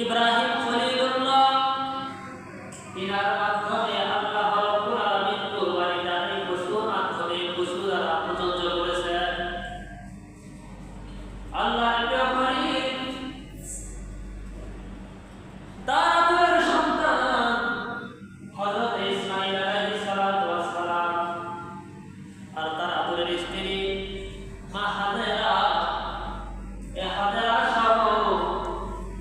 ইব্রাহিম খলিলুল্লাহ তিনার মাধ্যমে আল্লাহ রাব্বুল আলামিন কুরবানিটা এই পশুর মাধ্যমে পশু দ্বারা প্রযোজ্য করেছেন। আল্লাহর ব্যাপারে তার সন্তান হযরত ইসমাঈল আলাইহিস সালাতু ওয়াস সালাম আর তার আদরের স্ত্রী মা হাজেরা সহ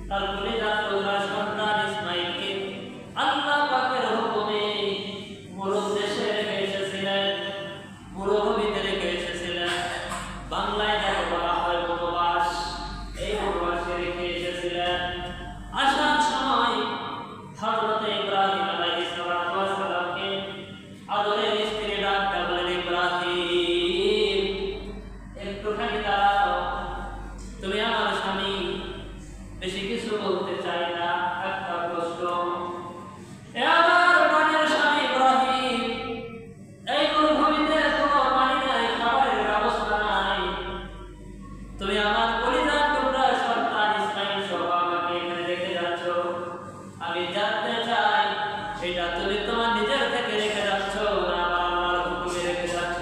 তার কলিজার টুকরা সন্তান ইসমাঈলকে আল্লাহ পাকের হুকুমে মুরুব দেশে রেখে এসেছিলেন, মরুভূমিতে রেখে এসেছিলেন। বাংলায় যাকে বলা হয় বনবাস, এই বনবাসে রেখে এসেছিলেন। আসার সময় হযরত ইব্রাহিম আলাইহিস সালাতু ওয়াস সালামকে আদরের স্ত্রী ডাকতে বলেন, ইব্রাহিম একটুখানি দাঁড়াও, তুমি আমার স্বামী, বেশি কিছু বলতে চাই না, একটা প্রশ্ন। আমার প্রাণের স্বামী ইব্রাহিম, এই মরুভূমিতে কোনো পানি নাই, খাবারের ব্যবস্থা নাই, তুমি আমার কলিজার টুকরা সন্তান ইসমাঈল সহ আমাকে এখানে রেখে যাচ্ছ। আমি জানতে চাই এটা তুমি তোমার নিজের থেকে রেখে যাচ্ছ না আমার আল্লাহর হুকুমে রেখে যাচ্ছ?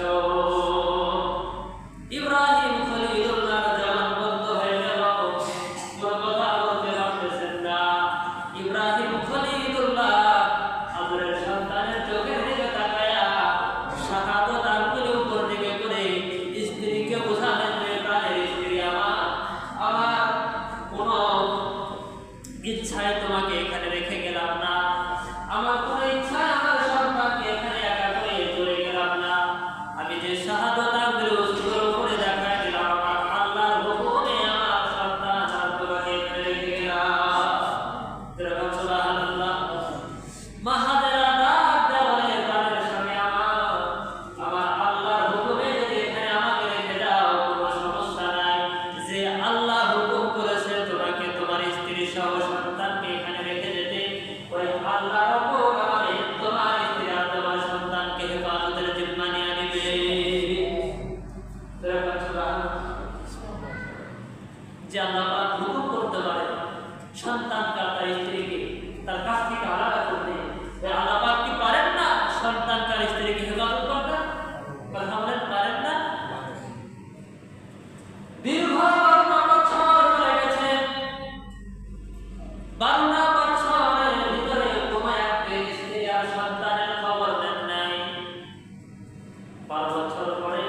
ইব্রাহিম খলিলুল্লাহ জবান বন্ধ হয়ে গেল, কোনো কথা বলতে পারতেছেন না। ইব্রাহিম খলিলুল্লাহ আদরের সন্তানের চোখের দিকে তাকায়া শাহাদাত আঙ্গুল উপর দিকে করে স্ত্রীকে বোঝালেন যে, প্রাণের স্ত্রী আমার কোনো ইচ্ছায় তোমাকে এখানে রেখে গেলাম না, আমার কোনো ইচ্ছায় আমার সন্তানকে এখানে একা করে চলে গেলাম না। আমি যে শাহাদাত আঙ্গুল উপরে দেখায় দিলাম, আমার আল্লাহর হুকুমে আমার সন্তান আর তোমাকে এখানে রেখে গেলাম। সুবহানাল্লাহ। মা হাজেরা ডাক দেয়া বলে, প্রাণের স্বামী আমার আল্লাহর হুকুমে যদি এখানে আমাকে রেখে যাও কোনো সমস্যা নাই। যে আল্লাহ হুকুম করেছে তোমাকে তোমার স্ত্রী সহ সন্তানকে এখানে রেখে যেতে, ওই আল্লাহ রাব্বুল আলামিন তোমার স্ত্রী আর তোমার সন্তানকে হেফাজতের জিম্মা নিয়ে নিবে। যে আল্লাহ পাক হুকুম করতে পারে সন্তানকে আর তার স্ত্রীকে তার কাছ থেকে আলাদা করতে, আল্লাহ পাক কি পারেন না সন্তানকে আর স্ত্রীকে হেফাজত করতে? কথা বলেন, পারেন না? দীর্ঘ 12 বছর চলে গেছে, 12 বছরের ভিতরে কোনো একটা স্ত্রী আর সন্তানের খবর দেন নাই। 12 বছর পরে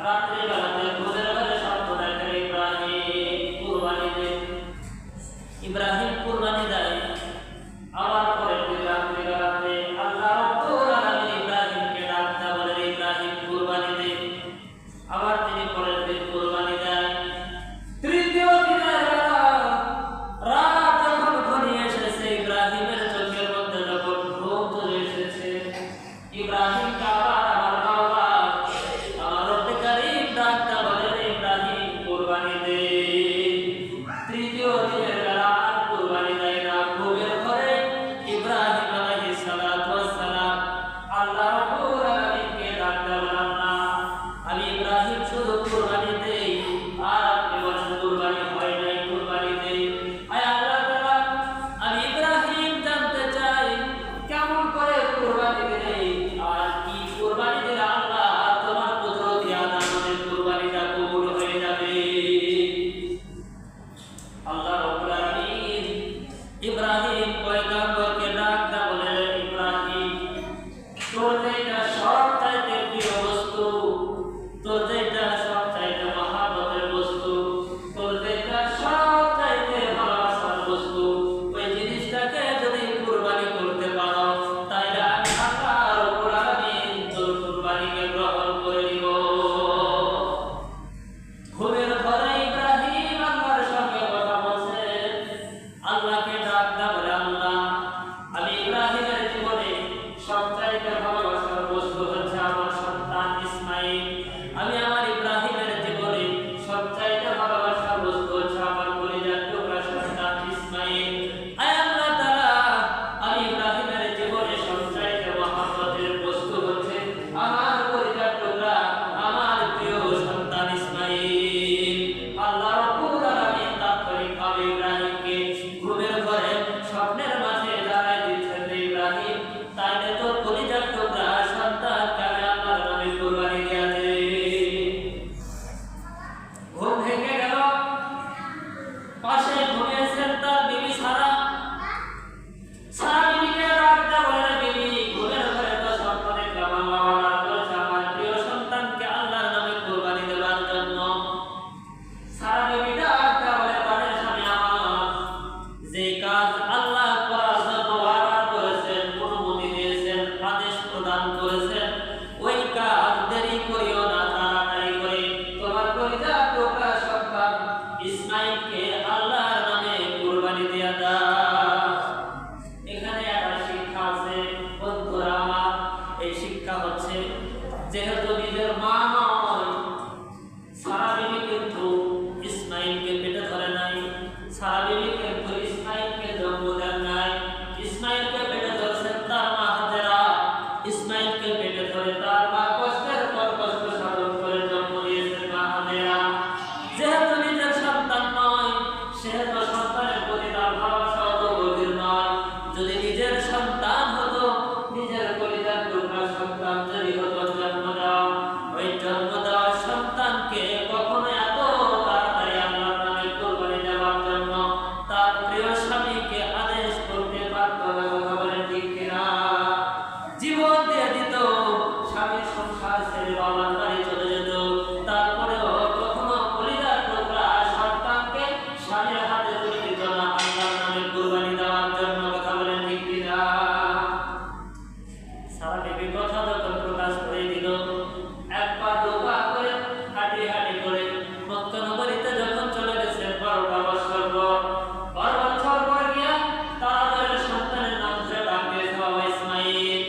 রাত্রিবেলাতে ঘুমের ঘরে স্বপ্ন দেখে ইব্রাহিম কুরবানি দেয়। আবার পরে রাত্রিবেলাতে আল্লাহ রাব্বুল আলামিন ইব্রাহিমকে ডাকতে বলেন, ইব্রাহিম কুরবানি দে। আবার তিনি পরের দিন কুরবানি দেয়। তৃতীয় দিনের বেলা রাত যখন ঘনিয়ে এসেছে, ইব্রাহিমের চোখের মধ্যে যখন ঘুম চলে এসেছে, ইব্রাহিমকে আবার আমার মাওলা আমার রব্বে কারীম ডাকতে বলেন, ইব্রাহিম কুরবানি দে। তৃতীয় দিনের বেলা আর কুরবানি দেয় না। ঘুমের ঘরে ইব্রাহিম আলাইহিস সালাতু ওয়াস সালাম আল্লাহ রাব্বুল আলামিনকে ডাকতে বলেন, না আমি ইব্রাহিম শুধু কুরবানি দেই আর আপনি বলেন কুরবানি হয় নাই, কুরবানি দেই। আয় আল্লাহ তাআলা, আমি ইব্রাহিম জানতে চাই কেমন করে কুরবানি দিলে আর কি কুরবানি দিলে আল্লাহ তোমার কুদরতি আদানের কুরবানিটা কবুল হয়ে যাবে। আল্লাহ রাব্বুল আলামিন ইব্রাহিম পয়গম্বরকে ডাকতে বলেন, ইব্রাহিম তোর যেটা সবচাইতে প্রিয় বস্তু, তোর যেটা সবচাইতে মহাব্বতের বস্তু, তোর যেটা সবচাইতে ভালোবাসার বস্তু, ওই জিনিসটাকে যদি কুরবানি করতে পারো তাহলে আমি আল্লাহ রাব্বুল আলামিন তোর কুরবানিকে গ্রহণ করে নিব। ঘুমের ঘরে ইব্রাহিম আল্লাহর সঙ্গে কথা বলছে, আল্লাহর নামে কুরবানি দিয়া দাও। এখানে একটা শিক্ষা আছে বন্ধুরা আমার। এই শিক্ষা হচ্ছে, যেহেতু নিজের মা নয়, সারা বিবি কিন্তু ইসমাইলকে পেটে ধরে নাই, সারা বিবি কিন্তু ইসমাইলকে জন্ম দেন নাই। ইসমাইলকে পেটে ধরেছেন তার মা হাজেরা। ইসমাইলকে পেটে ধরে তার মা কষ্টের পর কষ্ট সাধন করে জন্ম দিয়েছেন মা হাজেরা। যেহেতু নিজের সন্তান নয়, সেহেতু সন্তানের প্রতি তার ভালোবাসা অত গভীর নয়। যদি নিজের সন্তান হতো, নিজের কলিজার টুকরা সন্তান যদি হতো, জন্ম দেওয়া, ওই জন্ম দেওয়া সন্তানকে কখনো এত তাড়াতাড়ি আল্লাহর নামে কুরবানি দেওয়ার জন্য তার প্রিয় স্বামীকে আদেশ করতে পারত না। কথা বলেন ঠিক কিনা? জীবন দিয়ে দিত, স্বামীর সংসার ছেড়ে বাবার বাড়ি চলে যেত, তারপরেও কখনো কলিজার টুকরা সন্তানকে স্বামীর হাতে তুলে দিত না আল্লাহর নামে কুরবানি দেওয়ার জন্য। কথা বলেন ঠিক কিনা? সারা বিবি কথা যখন প্রকাশ করে দিল, একবার দুবার করে হাঁটি হাঁটি করে মক্কা নগরীতে যখন চলে গেছে 12টা বছর পর, 12 বছর পর গিয়া তাদের সন্তানের নাম ধরে ডাক দিয়েছে বাবা ইসমাইল।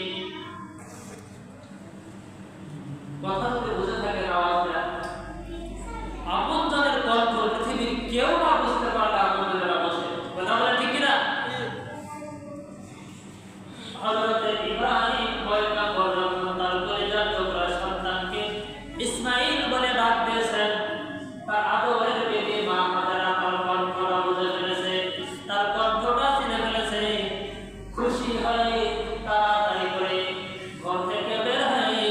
কথা যদি বুঝে থাকেন আওয়াজটা, আপনজনের কণ্ঠ পৃথিবীর কেউ না বুঝতে পারলে আপনজনেরা বসে। কথা বলে ঠিক কিনা? হযরতে ইব্রাহিম পয়গম্বর যখন তার কলিজার টুকরা সন্তানকে ইসমাইল বলে ডাক দিয়েছেন, তার আদরের বেবি মা হাজেরা তার কণ্ঠটা বুঝে ফেলেছে, তার কণ্ঠটা চিনে ফেলেছে। খুশি হয়ে তাড়াতাড়ি করে ঘর থেকে বের হয়ে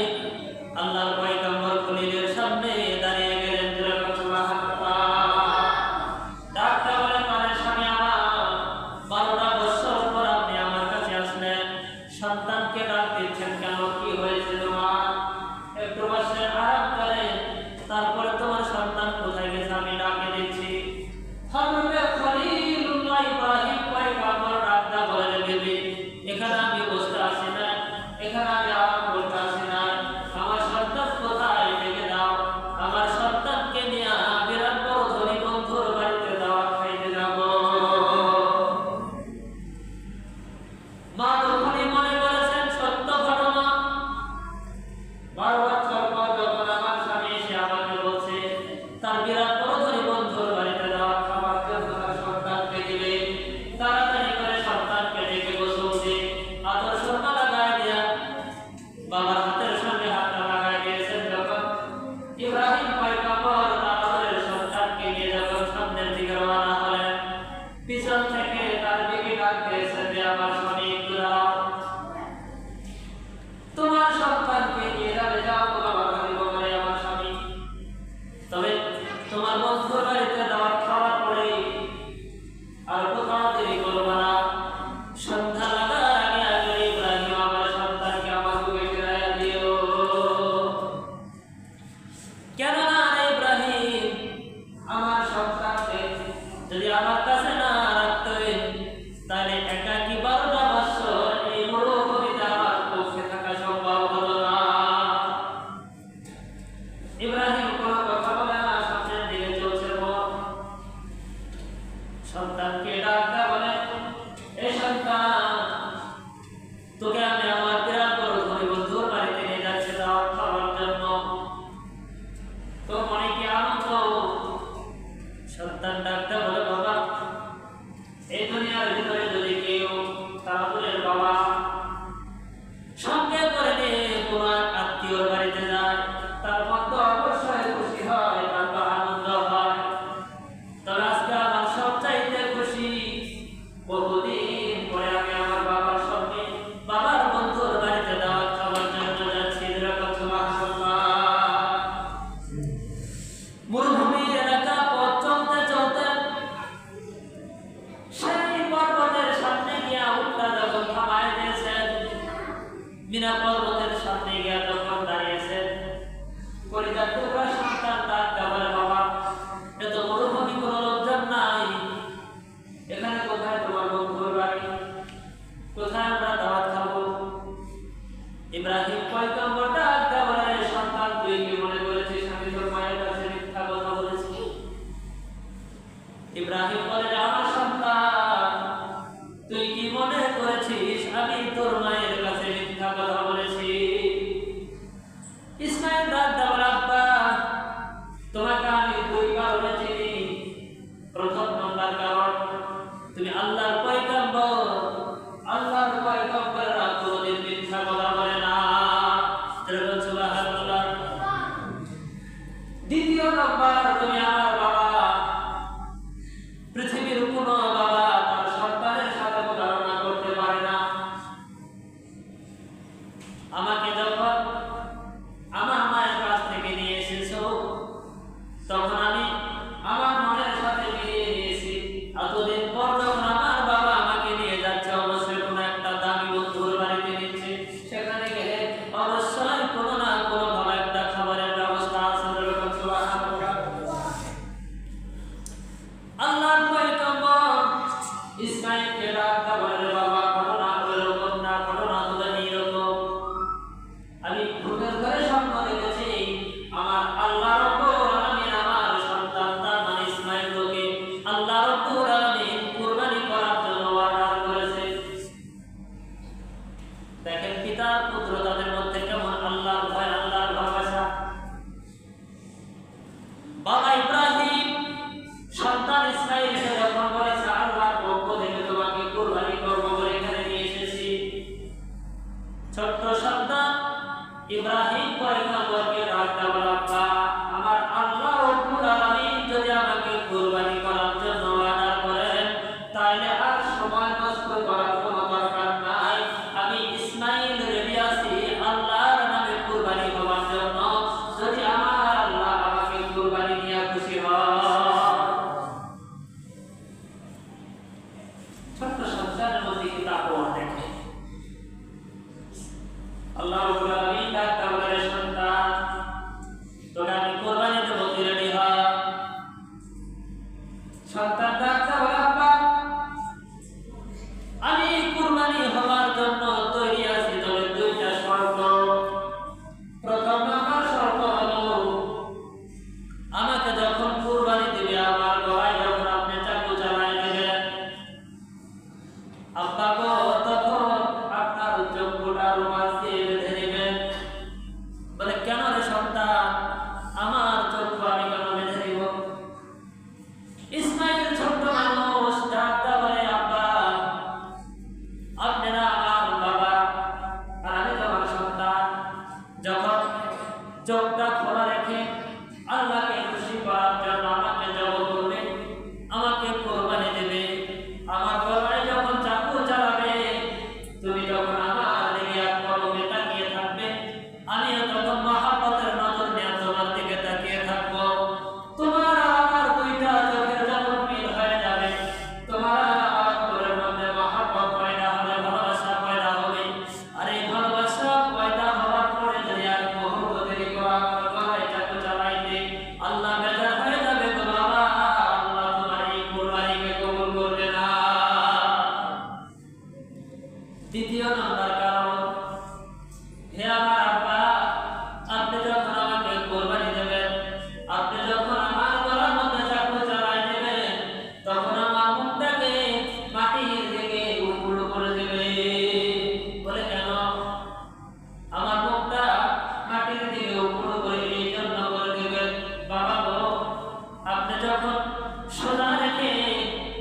আল্লাহর পয়গম্বর খলিলের সামনে দাঁড়িয়ে গেলেন। ডাকটা বলে, মানে স্বামী আমার, 12টা বছর পর আপনি আমার কাছে আসলেন, সন্তানকে ডাক দিচ্ছেন কেন? কি হয়েছে তোমার? একটু বসে আরাম করে, তারপরে তোমার সন্তান কোথায় গেছে আমি ডাকে দিচ্ছি। হযরতে খলিলুল্লাহ ইব্রাহিম পয়গম্বর ডাকটা বলে, বেবি এখানে আমি বসতে আসি না, এখানে আমি আরাম করতে আসি না, আমার সন্তান কোথায় ডেকে দাও, আমার সন্তানকে নিয়ে বিরাট বড় ধনী বন্ধুর বাড়িতে দাওয়াত খাইতে যাব। মা তখনই মনে করেছেন সত্য ঘটনা। 12 বছর পর যখন আমার স্বামী এসে আমাকে বলছে তার বিরাট বড় ধনী বন্ধুর বাড়িতে দাওয়াত খাবার জন্য তার সন্তানকে দিবে, তাড়াতাড়ি করে সন্তানকে ডেকে বসে আদর সন্না লাগাই দিয়া বাবার হাতের সঙ্গে হাতটা লাগাই দিয়েছেন। যখন ইব্রাহিম পয়গম্বর তার সন্তানকে নিয়ে যখন সামনের দিকে রওনা হলেন, পিছন থেকে তার দিকে ডাক দিয়েছেন যে আমার স্বামী একটু দাঁড়াও, তোমার সন্তানকে নিয়ে যাবে, যাও, তোমার বাধা দিব বলে আমার স্বামী। তবে তোমার বন্ধুর বাড়িতে দাওয়াত খাওয়ার পরে আর কোথাও দেরি করবো না, সন্ধ্যা লাগার আগে আগে ইব্রাহিম আমার সন্তানকে আমার বুকে ফিরাইয়া দিও। কেননা ইব্রাহিম আমার সন্তানকে যদি আমার কাছে না রাখতেন, তাহলে একাকী 12টা বছর এই মরুভূমিতে আমার পক্ষে থাকা সম্ভব হতো না। ইব্রাহিম কোনো কথা বলে না, সামনের দিকে চলছে। সন্তানকে ডাকতে বলে, এ সন্তান, তোকে আমি আমার বিরাট বড় ধনী বন্ধুর বাড়িতে নিয়ে যাচ্ছি দাওয়াত খাওয়ার জন্য, তোর মনে কি আনন্দ? সন্তান ডাকতে বলে, বাবা এই দুনিয়ার ভিতরে যদি কেউ তাদের বাবা সঙ্গে করে নিয়ে কোনো আত্মীয়র বাড়িতে যায়, তার মধ্যে অবশ্যই খুশি হয়, তার তো আনন্দ হয়। তবে আজকে আমার সবচাইতে খুশি, বহুদিন পরে আমি আমার বাবার সঙ্গে বাবার বন্ধুর বাড়িতে দাওয়াত খাওয়ার জন্য যাচ্ছি। মরুভূমির এলাকা পথ চলতে চলতে সেই পর্বতের সামনে গিয়া উল্টা যখন থামায় দিয়েছেন, মিনা পর্বতের সামনে গিয়া যখন দাঁড়িয়েছেন, কলিজার টুকরা সন্তান ডাকতে বলে, বাবা এত মরুভূমি কোনো লোকজন নাই, এখানে কোথায় তোমার বন্ধুর বাড়ি, কোথায় আমরা দাওয়াত খাবো? ইব্রাহিম পয়গম্বর ডাকতে বলে, সন্তান তুই কি মনে করেছিস আমি তোর মায়ের কাছে মিথ্যা কথা বলেছি? ইব্রাহিম ইব্রাহিম বলে, আমার সন্তান, তুই কি মনে করেছিস আমি তোর মায়ের কাছে মিথ্যা কথা বলেছি? ইসমাইল ডাক দিয়ে বলে, আব্বা, তোমাকে আমি দুই কারণে চিনি। প্রথম নম্বর কারণ, তুমি আল্লাহর পয়গম্বর। আল্লাহর পয়গম্বররা কোনদিন মিথ্যা কথা বলে না। সুবহানাল্লাহ। দ্বিতীয় নম্বর, তুমি আমার বাবা। পৃথিবীর কোনো বাবা তার সন্তানের সাথে প্রতারণা করতে পারে না। আমাকে যখন আমার মায়ের কাছ থেকে নিয়ে এসেছো, তখন আমি আমার মনের সাথে মিলিয়ে নিয়েছি। এতদিন পর যখন আমার বাবা আমাকে নিয়ে যাচ্ছে, অবশ্যই কোনো একটা দামি বন্ধুর বাড়িতে নিচ্ছে, সেখানে গেলে অবশ্যই কোনো না কোনো ভালো একটা খাবারের ব্যবস্থা আছে। আল্লাহর পয়গম্বর ইসমাঈলকে ডাক বলে, বাবা, ঘটনা এরকম না, ঘটনা হলো এইরকম। আমি ঘুমের ঘরে স্বপ্ন দেখেছি, আমার আল্লাহ রাব্বুল আলামিন আমার সন্তান তার মানে ইসমাঈলকে আল্লাহ রাব্বুল আলামিন কুরবানি করার জন্য অর্ডার করেছে। দেখেন পিতা পুত্র তাদের মধ্যে কেমন আল্লাহর ভয়, আল্লাহর ভালোবাসা। বাবা ইব্রাহিম সন্তান ইসমাঈলকে যখন বলেছে, আল্লাহর পক্ষ থেকে তোমাকে কুরবানি করব বলে এখানে নিয়ে এসেছি, ছোট্ট সন্তান ইব্রাহিম পয়গম্বরকে ডাক দিয়ে বলে, আব্বা, আমার আল্লাহ রাব্বুল আলামিন যদি আমাকে কুরবানি করার জন্য অর্ডার করেন, তাহলে আর সময় নষ্ট করার কোনো দরকার নাই। আমি ইসমাঈল রেডি আছি আল্লাহর নামে কুরবানি হওয়ার জন্য, যদি আমার আল্লাহ আমাকে কুরবানি নিয়ে খুশি হয়। ছোট্ট সন্তানের মধ্যে কি তাকওয়া দেখে। আল্লাহ রাব্বুল আলামিন ডাক দিয়ে বলে, সন্তান, তোকে আমি কুরবানি দেব, তুই রেডি হ। সন্তান ডাক দিয়ে বলে, আব্বা, আমি কুরবানি হওয়ার জন্য তৈরি আছি, তবে দুইটা শর্ত। প্রথম নম্বর শর্ত হলো, আমাকে যখন কুরবানি দিবে, আমার গলায় যখন আপনি চাকু চালায় দেবেন, আব্বা গো, তখন আপনার চক্ষুটা রুমাল দিয়ে বেঁধে নেবেন। বলে, কেন রে সন্তান, আমার চক্ষু আমি কেন বেঁধে দিব? ইসমাঈল ছোট্ট মানুষ, ডাক দিয়ে বলে, আব্বা, আপনি না আমার বাবা, আর আমি তোমার সন্তান। যখন চোখটা খোলা রেখে আল্লাহকে খুশি করার জন্য আমাকে জব করবে, আমাকে কুরবানি দেবে, আমার গলায় যখন চাকু চালাবে, তুমি যখন আমার দিকে এক পলকে তাকিয়ে থাকবে, আমিও তখন মহব্বতের নজর নিয়ে তোমার দিকে তাকিয়ে থাকবো। তোমার আমার দুইটা চোখের যখন মিল হয়ে যাবে, তোমার আমার অন্তরের মধ্যে মহব্বত পয়দা হবে, ভালোবাসা পয়দা হবে। আর এই ভালোবাসা পয়দা হওয়ার পরে যদি আর মুহূর্ত দেরি করে আমার গলায় চাকু চালাইতে, আল্লাহ বেজার হয়ে যাবে, গো বাবা, আল্লাহ তোমার এই কুরবানিকে কবুল করবে না। দ্বিতীয় নম্বর কারণ, হে আমার আব্বা, আপনি যখন আমাকে কুরবানি দেবেন, আপনি যখন আমার গলার মধ্যে চাকু চালাই দেবেন, তখন আমার মুখটাকে মাটির দিকে উপুড় করে দেবে। বলে, কেন? আমার মুখটা মাটির দিকে উপুড় করে এই জন্য করে দেবেন, বাবা গো, আপনি যখন সোজা রেখে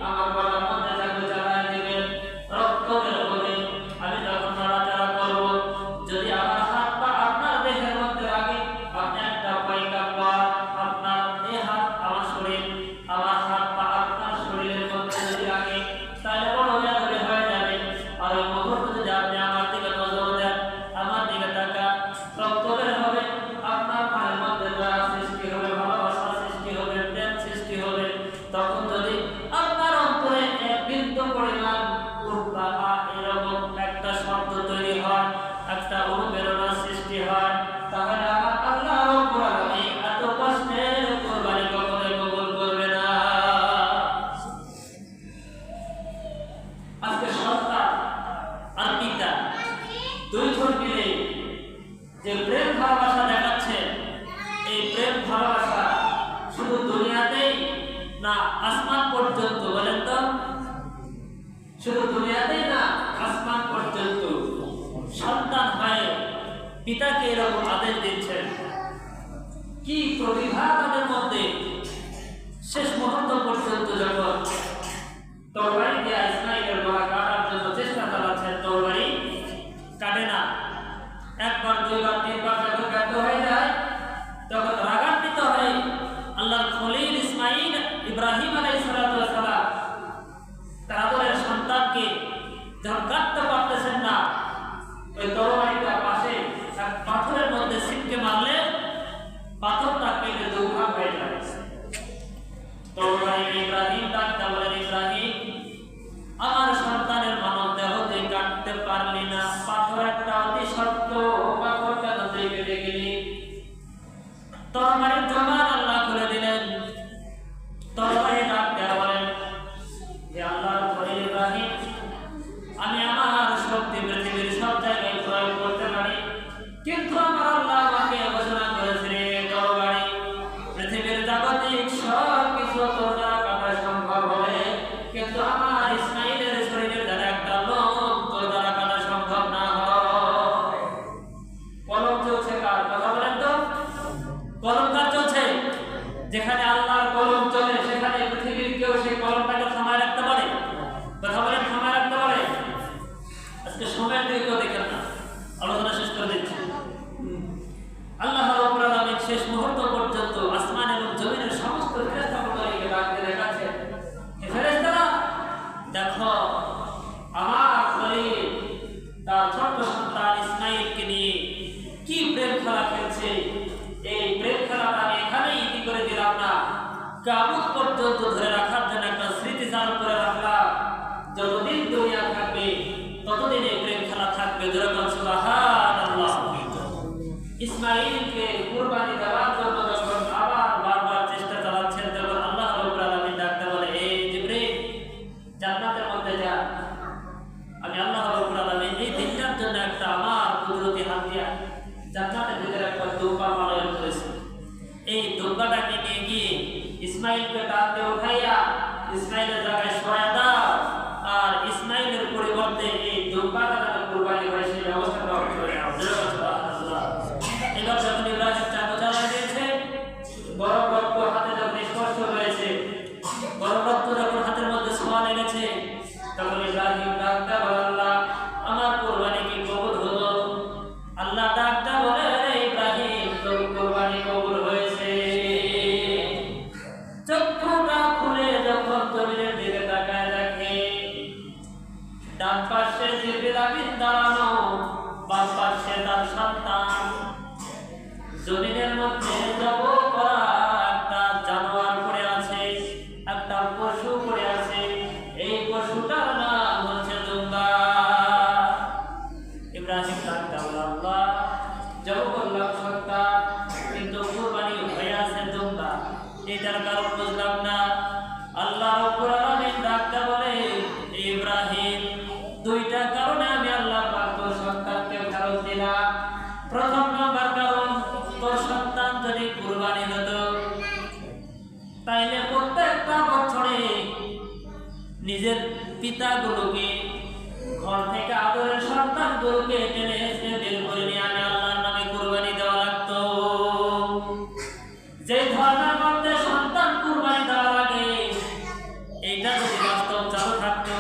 আমার গলার মধ্যে চাকু চালাই দেবেন, রক্ত বের হবে, আমি তখন পিতাকে এরকম আদেশ দিচ্ছেন। কি প্রতিভা তাদের মধ্যে! শেষ মুহূর্ত পর্যন্ত যখন তরবারি দিয়ে ইসমাইলের গলা কাটার জন্য চেষ্টা চালাচ্ছেন, তরবারি কাটে না। একবার, দুইবার, তিনবার যখন ব্যর্থ হয়ে যায়, তখন রাগান্বিত হয়ে আল্লাহর খলিল ইসমাইল ইব্রাহিম আলাইহিস সালাম তার আদরের সন্তানকে যখন কাটতে পারতেছেন না, ওই তরবারিটা পাশে এক পাথরের মধ্যে ছিটকে মারলে পাথরটা কেটে দুভাগ হয়ে যায়। তরবারি ইব্রাহিম ডাকতে বলেন, ইব্রাহিম, আমার সন্তানের মানব দেহ তুই কাটতে পারলি না, পাথর একটা অতি শক্ত, পাথরটা তুই কেটে গেলি। তরবারির জবান আল্লাহ খুলে দিলেন। তরবারি ডাকতে বলেন, হে আল্লাহর খলিল ইব্রাহিম, আমি আমার শক্তি পৃথিবীর সব জায়গায় প্রয়োগ করতে পারি, কিন্তু আমার আল্লাহ আমাকে ঘোষণা করেছে, তরবারি পৃথিবীর জাগতিক সব কিছু তোর দ্বারা কাটা সম্ভব হবে, কিন্তু আমার ইসমাইলের শরীরের দ্বারা একটা লোম তোর দ্বারা কাটা সম্ভব না হয়। কলম চলছে কার? কথা বলেন তো, কলম কার চলছে? যেখানে আল্লাহর কলম চলে সেখানে পৃথিবীর কেউ সেই কলমটাকে থামায় রাখতে পারে? কথা বলেন, থামায় রাখতে পারে? আজকে সময়ের দিকে কেউ দেখেন না, আলোচনা শেষ করে দিচ্ছি। আল্লাহ রাব্বুল আলামিন শেষ মুহূর্ত পর্যন্ত আসমান এবং জমিনের সমস্ত ফেরেশতাদেরকে ডাকতে দেখাচ্ছেন, হে ফেরেশতারা, দেখো আমার খলিল তার ছোট্ট সন্তান ইসমাইলকে নিয়ে কি প্রেম খেলা খেলছে। এই প্রেম খেলাটা আমি এখানেই ইতি করে দিলাম না, কিয়ামত পর্যন্ত ধরে রাখার জন্য একটা স্মৃতি চালু করে রাখলাম। যতদিন দুনিয়া থাকবে ততদিন এই প্রেম খেলা থাকবে। যেরকম সুবহানাল্লাহ। ইসমাইলকে কুরবানি দেওয়ার জন্য যখন আবার বারবার চেষ্টা চালাচ্ছেন, তখন আল্লাহ রাব্বুল আলামিন ডাকতে বলে, এই জিবরিল, জান্নাতের মধ্যে যা। আমি আল্লাহ রাব্বুল আলামিন এই দিনটার জন্য একটা আমার কুদরতি হাত দিয়া জান্নাতের ভিতরে একটা দুব্বা বানায় করেছি। এই দুব্বাটাকে নিয়ে গিয়ে ইসমাইলকে ডাকতে উঠাইয়া ইসমাইলের জায়গায় শোয়া দাও, আর ইসমাইলের পরিবর্তে এই দুব্বাটা যাতে কুরবানি হয় সেই ব্যবস্থা করে নাও। এবার যখন ইব্রাহিম চাকু চালাই দিয়েছে, গরম রক্ত হাতে যখন স্পর্শ হয়েছে, গরম রক্ত যখন হাতের মধ্যে ছোঁয়া লেগেছে, তখন ইব্রাহিম ডাকতে বলে, আল্লাহ, আমার কুরবানি কি কবুল হলো? আল্লাহ ডাকতে বলে, ইব্রাহিম, তোর কুরবানি কবুল হয়েছে। চক্ষুটা খুলে যখন জমিনের দিকে তাকায় দেখে, ডান পাশে জিবরিল আমিন দাঁড়ানো, বাম পাশে তার সন্তান। জমিনের মধ্যে জব করা একটা জানোয়ার পড়ে আছে, একটা পশু পড়ে আছে। এই পশুটার নাম হচ্ছে দুম্বা। ইব্রাহিম ডাকতে বলে, আল্লাহ, জব করলাম সন্তান, কিন্তু কুরবানি হয়ে আছে দুম্বা, এটার কারণ বুঝলাম না। আল্লাহ রাব্বুল আলামিন ডাকতে বলে, ইব্রাহিম, দুইটা কারণে আমি আল্লাহ পাক তোর সন্তানকে ফেরত দিলাম। প্রথম নম্বর কারণ, তোর সন্তান যদি কুরবানি হতো তাইলে প্রত্যেকটা বছরে নিজের পিতাগুলোকে ঘর থেকে আদরের সন্তানগুলোকে টেনে এসে বের করে নিয়ে আমি আল্লাহর নামে কুরবানি দেওয়া লাগতো। যে ধর্মের মধ্যে সন্তান কুরবানি দেওয়া লাগে, এইটা যদি বাস্তব চালু থাকতো,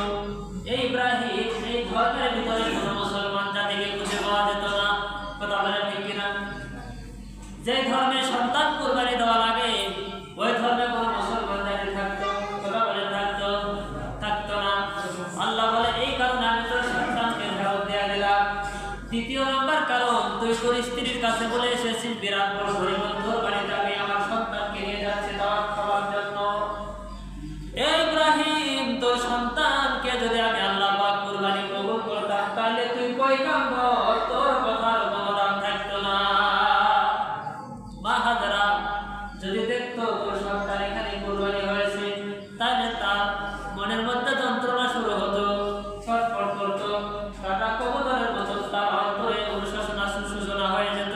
এই ইব্রাহিম এই ধর্মের ভিতরে কোনো মুসলমান জাতিকে খুঁজে পাওয়া যেত না। কথা বলেন ঠিক কিনা? যে ধর্মে সন্তান কুরবানি দেওয়া লাগে, ওই ধর্মে কোনো মুসলমান জাতি থাকতো? কথা বলেন থাকতো? থাকতো না। আল্লাহ বলে, এই কারণে আমি তোর সন্তানকে ফেরত দিয়ে দিলাম। দ্বিতীয় নম্বর কারণ, তুই তোর স্ত্রীর কাছে বলে এসেছিস, বিরাট বড় হরিবন্ধুর বাড়িতে আমি আমার সন্তানকে নিয়ে যাচ্ছি দাওয়াত খাওয়ার জন্য। ইব্রাহিম, তোর সন্তানকে যদি আমি আল্লাহ পাক কুরবানি কবুল করতাম, তাহলে তুই কই কাম্বর, তোর কথার কোনো দাম থাকতো না। মা হাজারা যদি দেখতো তোর সন্তান এখানে কুরবানি হয়েছে, তাহলে তার মনের মধ্যে যন্ত্রণা শুরু হতো, ছটফট করতো, কাটা কবুতরের মতো তার অন্তরে অনুশোচনা সুশোচনা হয়ে যেত।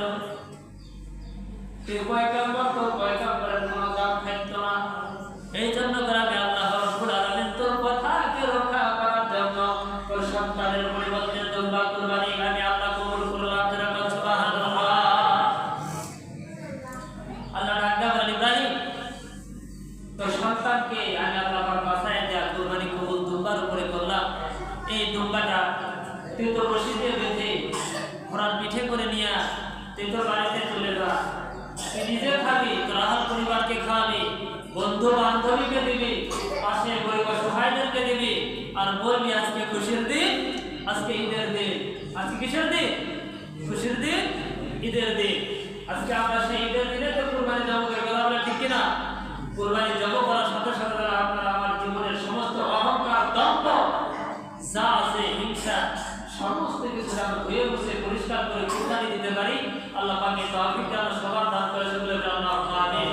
তুই কয় কাম্বর, তোর কয় কাম্বরের কোনো দাম থাকতো না। এই জন্য করে আমি আল্লাহ রাব্বুল আলামিন তোর কথাকে রক্ষা করার জন্য তোর সন্তানের পরিবর্তে দুম্বা কুরবানি আমি আল্লাহ কবুল করলাম। সুবহানাল্লাহ। এই দুম্বাটা তুই তো রশি দিয়ে বেঁধে ঘোড়ার পিঠে করে নিয়ে তুই তোর বাড়িতে চলে যা। তুই নিজে খাবি, তোর আহার পরিবারকে খাওয়াবি, বন্ধু বান্ধবীকে দিবি, পাশে গরিব অসহায়দেরকে দিবি, আর বলবি আজকে খুশির দিন, আজকে ঈদের দিন। আজকে কিসের দিন? খুশির দিন, ঈদের দিন। আজকে আমরা সেই ঈদের দিনে তো কুরবানি জব করে কথা বলে, ঠিক কিনা? কুরবানি জব করার সাথে সাথে আপনারা আমার জীবনের সমস্ত অহংকার, দম্ভ যা আছে, হিংসা, সমস্ত কিছু আমরা ধুয়ে মুছে পরিষ্কার করে কুরবানি দিতে পারি। আল্লাহ পাকের তৌফিক দান সবার দান করে, সকলে আল্লাহ আমিন।